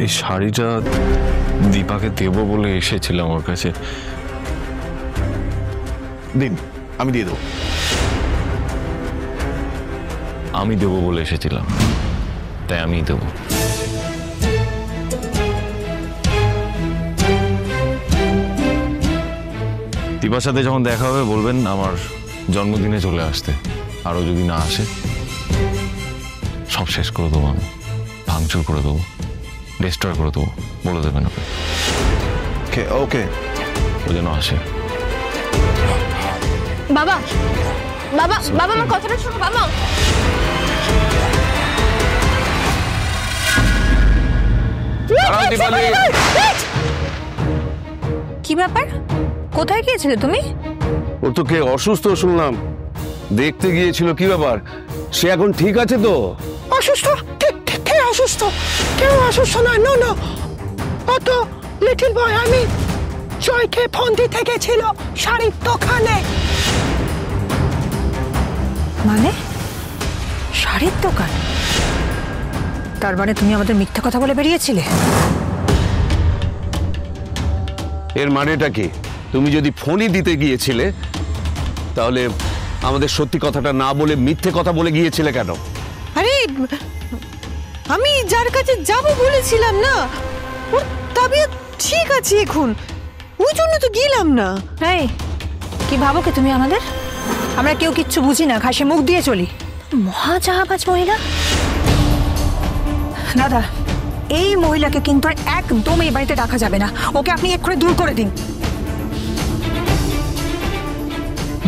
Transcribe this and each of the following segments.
এই শাড়িটা দীপাকে দেবো বলে এসেছিলাম ওর কাছে। দিন, আমি দিয়ে দেবো। আমি দেবো বলে এসেছিলাম, তাই আমি দেবো। দীপার সাথে যখন দেখা হবে বলবেন আমার জন্মদিনে চলে আসতে, আরও যদি না আসে সব শেষ করে দেবো, আমি ভাঙচুর করে দেবো, ডিস্ট্রয় করে দেবো, বলে দেবেন ওকে। ওকে ওকে, ও যেন আসে। বাবা বাবা বাবা আমার কথাটা শোনো বাবা। কি ব্যাপার, কোথায় গিয়েছিলে তুমি? ওর তো কে অসুস্থ শুনলাম, দেখতে গিয়েছিল। কি ব্যাপার, সে এখন ঠিক আছে তো? অসুস্থ? কে অসুস্থ? কেউ অসুস্থ নয়। নো নো, ও তো লিটল বয়। আমি জয়কে ফোন দিতে গেছিল শাড়ির দোকানে। মানে শাড়ির দোকান? তার মানে তুমি আমাদের মিথ্যা কথা বলে বেরিয়েছিলে? এর মানেটা কি? তুমি যদি ফোনই দিতে গিয়েছিলে তাহলে আমাদের সত্যি কথাটা না বলে মিথ্যে কথা বলে গিয়েছিলে কেন? আরে আমি যার কাছে যাব বলেছিলাম না, ওর তবিয়ত ঠিক আছে এখন, ওই জন্য তো গেলাম না। এই কি ভাবো কি তুমি আমাদের? আমরা কেউ কিচ্ছু বুঝি না, ঘাসে মুখ দিয়ে চলি। মহাজাহাবাজ মহিলা। দাদা, এই মহিলাকে কিন্তু একদম এই বাড়িতে রাখা যাবে না। ওকে আপনি এক্ষুনি দূর করে দিন।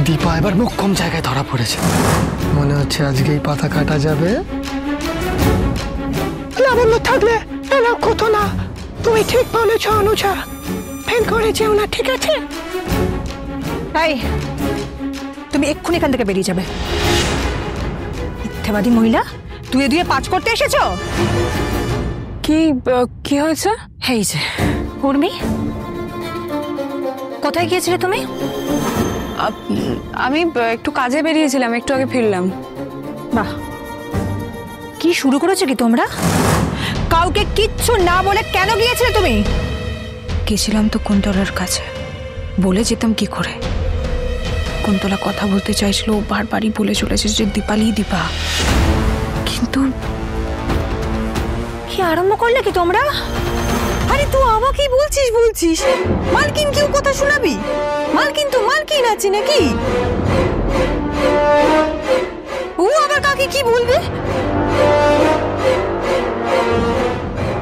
দীপা এবার মোক্ষম জায়গায় ধরা পড়েছে। মনে হচ্ছে আজকে এই পাতা কাটা যাবে। লাবণ্য থাকলে এলাম কত না। তুমি ঠিক বলেছ অনুজা, ফেল করে যেও না, ঠিক আছে? এই তুমি এক্ষুনি এখান থেকে বেরিয়ে যাবে। মিথ্যাবাদী মহিলা, তুই দুয়ে পাঁচ করতে এসেছো? কি হয়েছে? এই যে উর্মি, কোথায় গিয়েছিলে তুমি? আমি একটু কাজে বেরিয়েছিলাম, একটু আগে ফিরলাম। বাহ, কি শুরু করেছো কি তোমরা? কাউকে কিচ্ছু না বলে কেন গিয়েছিলে তুমি? গেছিলাম তো কুন্তলার কাছে, বলে যেতাম কি করে? কুন্তলা কথা বলতে চাইছিল, বারবারই বলে চলেছে যে দীপালি দীপা। কিন্তু কি আরম্ভ করলে কি তোমরা? আরে তুই আমাকেই বলছিস মালকিন কেউ কথা শোনাবি? মালকিন তো মালকিন আছে নাকি? ও আবার কাকে কি বলবে?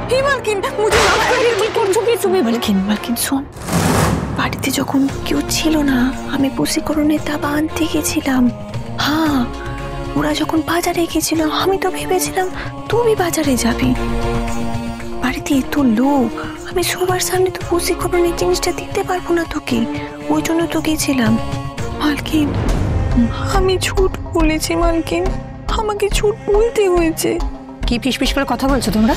হে মালকিন, মুঝে মাফ করে দিন। কি করছো কি তুমি? মালকিন শোন, বাড়িতে যখন কেউ ছিল না আমি বশীকরণের দাবা আনতে গেছিলাম। হ্যাঁ, ওরা যখন বাজারে গেছিল আমি তো ভেবেছিলাম তুমি বাজারে যাবি। বাড়িতে এত লোক, আমি সবার সামনে তো বশীকরণের জিনিসটা দিতে পারবো না তোকে, ওই জন্য তো গেছিলাম। মালকিন, আমি ঝুট বলেছি মালকিন, আমাকে ঝুট বলতে হয়েছে। কি ফিসফিস করে কথা বলছো তোমরা?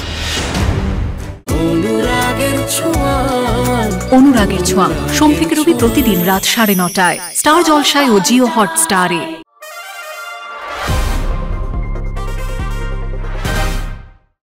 অনুরাগের ছোঁয়া সোম থেকে রবি প্রতিদিন রাত 9:30টায় স্টার জলসায় ও জিও হটস্টারে।